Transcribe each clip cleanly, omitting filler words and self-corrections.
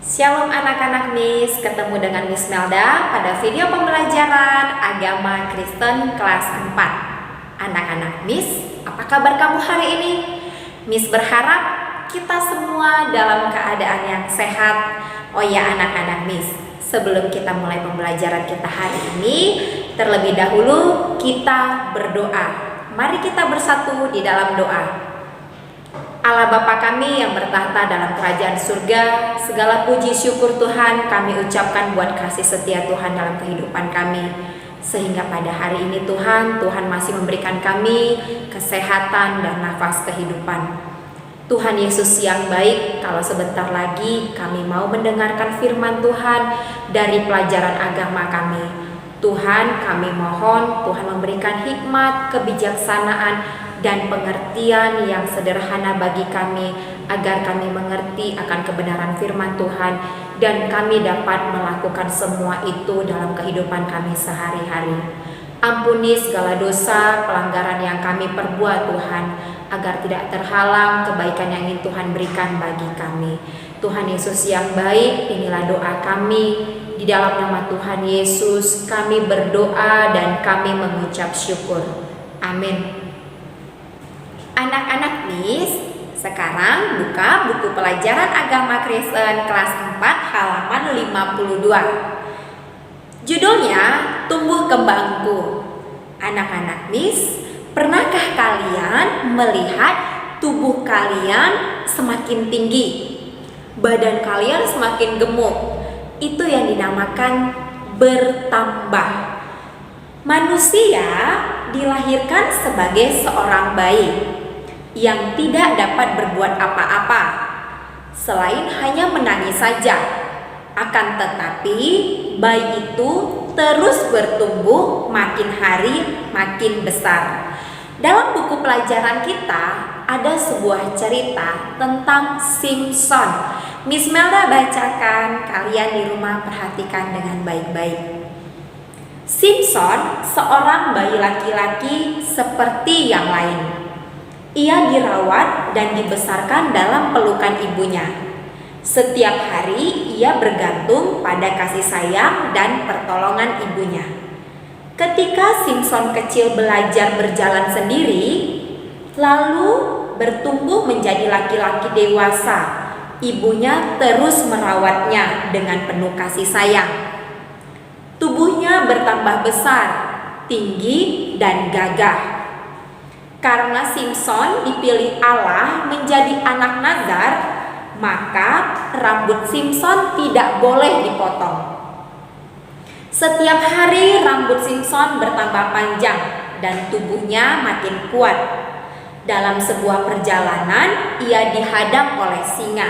Shalom anak-anak Miss, ketemu dengan Miss Melda pada video pembelajaran Agama Kristen kelas 4. Anak-anak Miss, apa kabar kamu hari ini? Miss berharap kita semua dalam keadaan yang sehat. Oh ya anak-anak Miss, sebelum kita mulai pembelajaran kita hari ini, terlebih dahulu kita berdoa. Mari kita bersatu di dalam doa. Allah Bapa kami yang bertahta dalam kerajaan surga, segala puji syukur Tuhan kami ucapkan buat kasih setia Tuhan dalam kehidupan kami. Sehingga pada hari ini Tuhan masih memberikan kami kesehatan dan nafas kehidupan. Tuhan Yesus yang baik, kalau sebentar lagi kami mau mendengarkan firman Tuhan dari pelajaran agama kami. Tuhan, kami mohon Tuhan memberikan hikmat, kebijaksanaan, dan pengertian yang sederhana bagi kami, agar kami mengerti akan kebenaran firman Tuhan dan kami dapat melakukan semua itu dalam kehidupan kami sehari-hari. Ampuni segala dosa, pelanggaran yang kami perbuat Tuhan, agar tidak terhalang kebaikan yang ingin Tuhan berikan bagi kami. Tuhan Yesus yang baik, inilah doa kami. Di dalam nama Tuhan Yesus kami berdoa dan kami mengucap syukur. Amin. Anak-anak Miss, sekarang buka buku pelajaran agama Kristen kelas 4 halaman 52. Judulnya Tumbuh Kembangku. Anak-anak Miss, pernahkah kalian melihat tubuh kalian semakin tinggi, badan kalian semakin gemuk? Itu yang dinamakan bertambah. Manusia dilahirkan sebagai seorang bayi yang tidak dapat berbuat apa-apa selain hanya menangis saja. Akan tetapi bayi itu terus bertumbuh, makin hari makin besar. Dalam buku pelajaran kita ada sebuah cerita tentang Simpson. Miss Melda bacakan, kalian di rumah perhatikan dengan baik-baik. Simpson seorang bayi laki-laki seperti yang lain. Ia dirawat dan dibesarkan dalam pelukan ibunya. Setiap hari ia bergantung pada kasih sayang dan pertolongan ibunya. Ketika Simpson kecil belajar berjalan sendiri, lalu bertumbuh menjadi laki-laki dewasa, ibunya terus merawatnya dengan penuh kasih sayang. Tubuhnya bertambah besar, tinggi, dan gagah. Karena Simpson dipilih Allah menjadi anak nazar, maka rambut Simpson tidak boleh dipotong. Setiap hari rambut Simpson bertambah panjang dan tubuhnya makin kuat. Dalam sebuah perjalanan, ia dihadang oleh singa.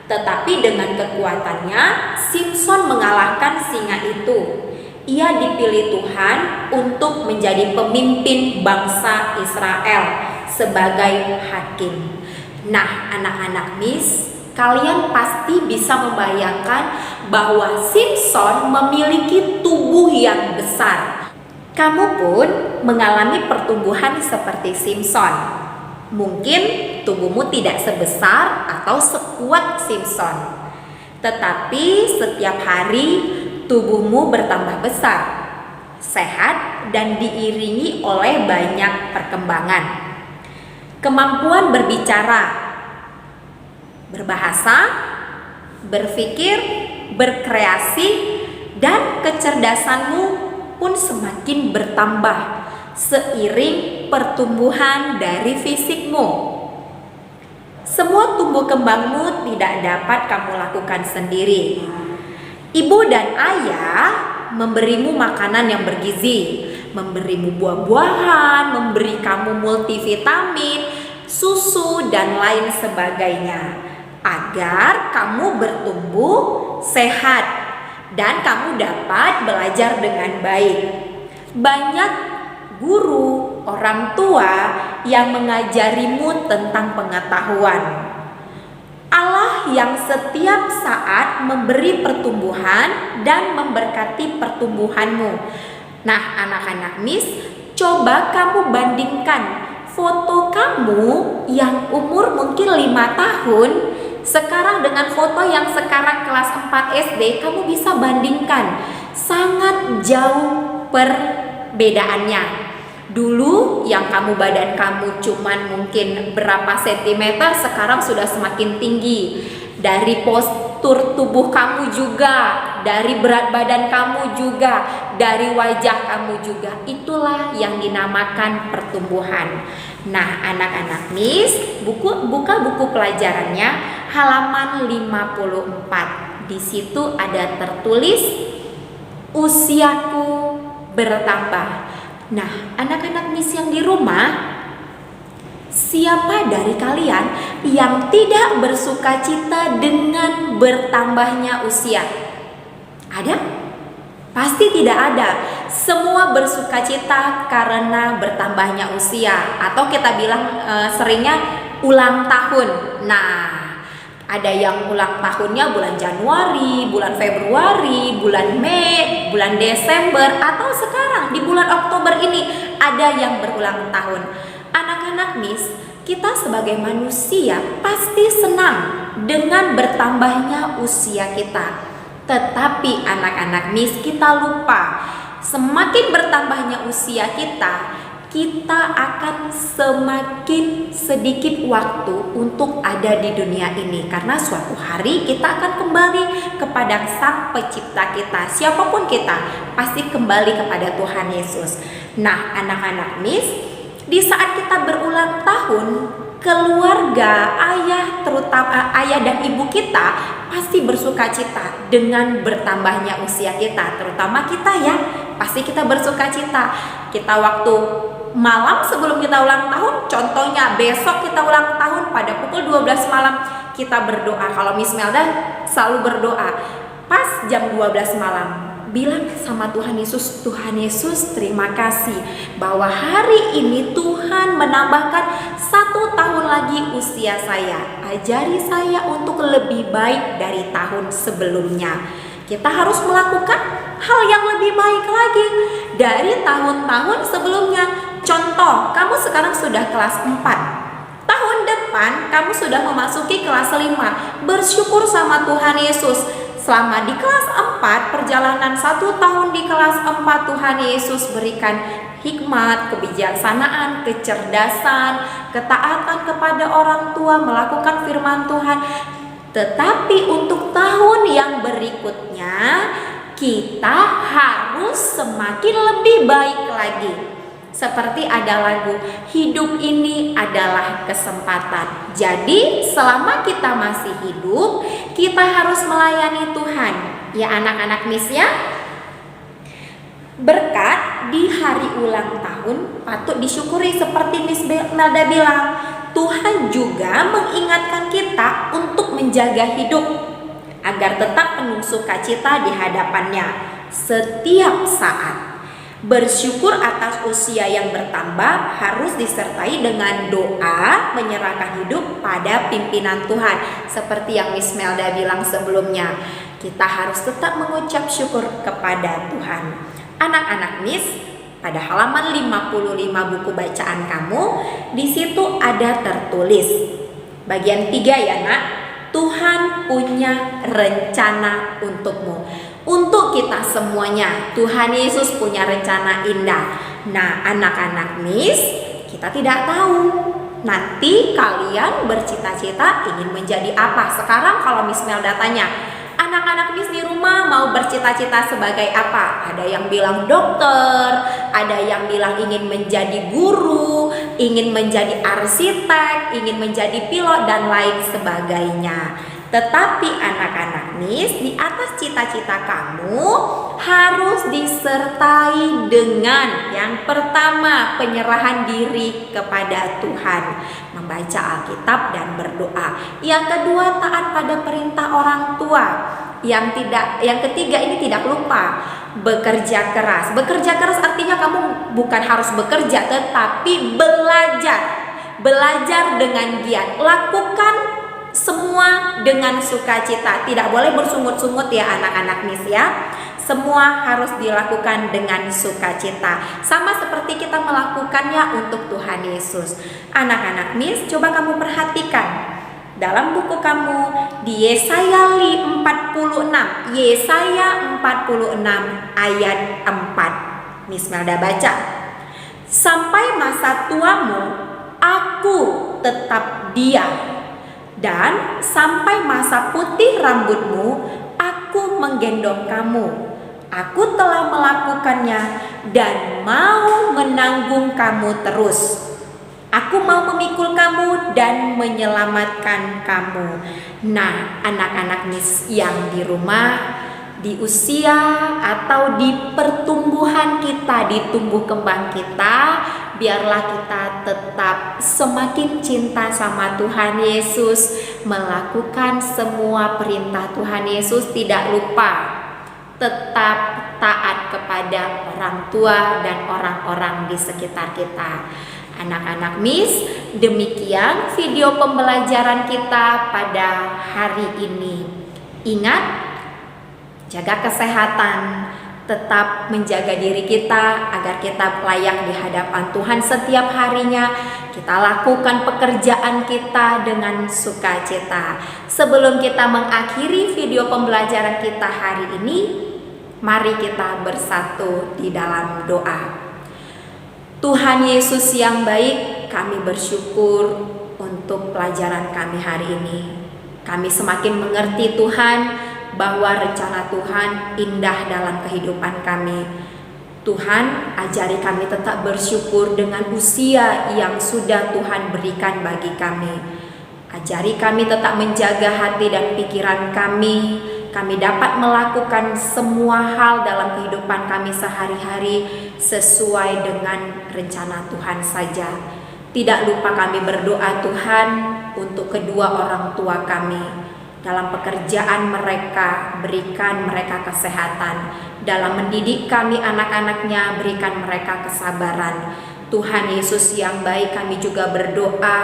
Tetapi dengan kekuatannya, Simpson mengalahkan singa itu. Ia dipilih Tuhan untuk menjadi pemimpin bangsa Israel sebagai hakim. Nah, anak-anak Miss, kalian pasti bisa membayangkan bahwa Simpson memiliki tubuh yang besar. Kamu pun mengalami pertumbuhan seperti Simpson. Mungkin tubuhmu tidak sebesar atau sekuat Simpson, tetapi setiap hari tubuhmu bertambah besar, sehat, dan diiringi oleh banyak perkembangan. Kemampuan berbicara, berbahasa, berpikir, berkreasi, dan kecerdasanmu pun semakin bertambah seiring pertumbuhan dari fisikmu. Semua tumbuh kembangmu tidak dapat kamu lakukan sendiri. Ibu dan ayah memberimu makanan yang bergizi, memberimu buah-buahan, memberi kamu multivitamin, susu, dan lain sebagainya, agar kamu bertumbuh sehat dan kamu dapat belajar dengan baik. Banyak guru, orang tua yang mengajarimu tentang pengetahuan. Allah yang setiap saat memberi pertumbuhan dan memberkati pertumbuhanmu. Nah, anak-anak Miss, coba kamu bandingkan foto kamu yang umur mungkin 5 tahun sekarang dengan foto yang sekarang kelas 4 SD, kamu bisa bandingkan. Sangat jauh perbedaannya. Dulu yang badan kamu cuman mungkin berapa sentimeter, sekarang sudah semakin tinggi. Dari postur tubuh kamu juga, dari berat badan kamu juga, dari wajah kamu juga. Itulah yang dinamakan pertumbuhan. Nah, anak-anak Miss, buka buku pelajarannya halaman 54. Di situ ada tertulis usiaku bertambah. Nah, anak-anak Miss yang di rumah, siapa dari kalian yang tidak bersukacita dengan bertambahnya usia? Ada? Pasti tidak ada. Semua bersukacita karena bertambahnya usia, atau kita bilang seringnya ulang tahun. Nah, ada yang ulang tahunnya bulan Januari, bulan Februari, bulan Mei, bulan Desember, atau sekarang di bulan Oktober ini ada yang berulang tahun. Anak-anak Miss, kita sebagai manusia pasti senang dengan bertambahnya usia kita. Tetapi anak-anak Miss, kita lupa, semakin bertambahnya usia kita akan semakin sedikit waktu untuk ada di dunia ini. Karena suatu hari kita akan kembali kepada Sang Pencipta kita. Siapapun kita, pasti kembali kepada Tuhan Yesus. Nah, anak-anak Miss, di saat kita berulang tahun, keluarga, terutama ayah dan ibu kita pasti bersukacita dengan bertambahnya usia kita. Terutama kita ya, pasti kita bersukacita. Kita waktu malam sebelum kita ulang tahun, contohnya besok kita ulang tahun pada pukul 12 malam, kita berdoa. Kalau Miss Melda selalu berdoa pas jam 12 malam, bilang sama Tuhan Yesus, Tuhan Yesus terima kasih bahwa hari ini Tuhan menambahkan 1 tahun lagi usia saya. Ajari saya untuk lebih baik dari tahun sebelumnya. Kita harus melakukan hal yang lebih baik lagi dari tahun-tahun sebelumnya. Contoh, kamu sekarang sudah kelas 4. Tahun depan kamu sudah memasuki kelas 5. Bersyukur sama Tuhan Yesus. Selama di kelas 4, perjalanan 1 tahun di kelas 4, Tuhan Yesus berikan hikmat, kebijaksanaan, kecerdasan, ketaatan kepada orang tua, melakukan firman Tuhan. Tetapi untuk tahun yang berikutnya, kita harus semakin lebih baik lagi. Seperti ada lagu, hidup ini adalah kesempatan. Jadi selama kita masih hidup, kita harus melayani Tuhan. Ya anak-anak Miss ya. Berkat di hari ulang tahun patut disyukuri, seperti Miss Melda bilang. Tuhan juga mengingatkan kita untuk menjaga hidup agar tetap penuh sukacita di hadapannya setiap saat. Bersyukur atas usia yang bertambah harus disertai dengan doa, menyerahkan hidup pada pimpinan Tuhan. Seperti yang Miss Melda bilang sebelumnya, kita harus tetap mengucap syukur kepada Tuhan. Anak-anak Miss, pada halaman 55 buku bacaan kamu, di situ ada tertulis bagian 3 ya nak. Tuhan punya rencana untukmu. Untuk kita semuanya, Tuhan Yesus punya rencana indah. Nah, anak-anak Miss, kita tidak tahu nanti kalian bercita-cita ingin menjadi apa. Sekarang kalau Miss Melda tanya, anak-anak Miss di rumah mau bercita-cita sebagai apa? Ada yang bilang dokter, ada yang bilang ingin menjadi guru, ingin menjadi arsitek, ingin menjadi pilot, dan lain sebagainya. Tetapi anak-anak Miss, di atas cita-cita kamu harus disertai dengan yang pertama, penyerahan diri kepada Tuhan, membaca Alkitab dan berdoa. Yang kedua, taat pada perintah orang tua. Yang ketiga, ini tidak lupa, bekerja keras. Bekerja keras artinya kamu bukan harus bekerja, tetapi belajar dengan giat. Lakukan semua dengan sukacita. Tidak boleh bersungut-sungut ya anak-anak Miss ya. Semua harus dilakukan dengan sukacita. Sama seperti kita melakukannya untuk Tuhan Yesus. Anak-anak Miss, coba kamu perhatikan. dalam buku kamu di Yesaya 46, Yesaya 46 ayat 4. Miss Melda baca. Sampai masa tuamu aku tetap diam, dan sampai masa putih rambutmu aku menggendong kamu. Aku telah melakukannya dan mau menanggung kamu terus. Aku mau memikul kamu dan menyelamatkan kamu. Nah, anak-anak Miss yang di rumah, di usia atau di pertumbuhan kita, di tumbuh kembang kita, biarlah kita tetap semakin cinta sama Tuhan Yesus, melakukan semua perintah Tuhan Yesus, tidak lupa tetap taat kepada orang tua dan orang-orang di sekitar kita. Anak-anak Miss, demikian video pembelajaran kita pada hari ini. Ingat, jaga kesehatan, tetap menjaga diri kita agar kita layak di hadapan Tuhan setiap harinya. Kita lakukan pekerjaan kita dengan sukacita. Sebelum kita mengakhiri video pembelajaran kita hari ini, mari kita bersatu di dalam doa. Tuhan Yesus yang baik, kami bersyukur untuk pelajaran kami hari ini. Kami semakin mengerti Tuhan bahwa rencana Tuhan indah dalam kehidupan kami. Tuhan, ajari kami tetap bersyukur dengan usia yang sudah Tuhan berikan bagi kami. Ajari kami tetap menjaga hati dan pikiran kami. Kami dapat melakukan semua hal dalam kehidupan kami sehari-hari sesuai dengan rencana Tuhan saja. Tidak lupa kami berdoa Tuhan untuk kedua orang tua kami. Dalam pekerjaan mereka, berikan mereka kesehatan. Dalam mendidik kami anak-anaknya, berikan mereka kesabaran. Tuhan Yesus yang baik, kami juga berdoa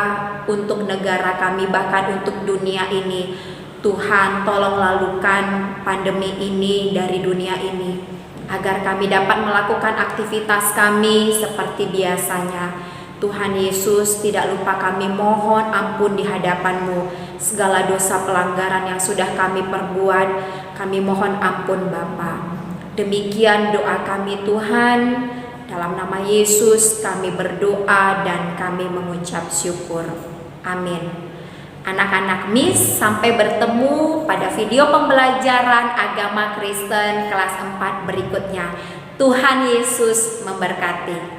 untuk negara kami, bahkan untuk dunia ini. Tuhan, tolong lalukan pandemi ini dari dunia ini, agar kami dapat melakukan aktivitas kami seperti biasanya. Tuhan Yesus, tidak lupa kami mohon ampun di hadapan-Mu. Segala dosa pelanggaran yang sudah kami perbuat, kami mohon ampun Bapa. Demikian doa kami Tuhan. Dalam nama Yesus kami berdoa dan kami mengucap syukur. Amin. Anak-anak Miss, sampai bertemu pada video pembelajaran agama Kristen kelas 4 berikutnya. Tuhan Yesus memberkati.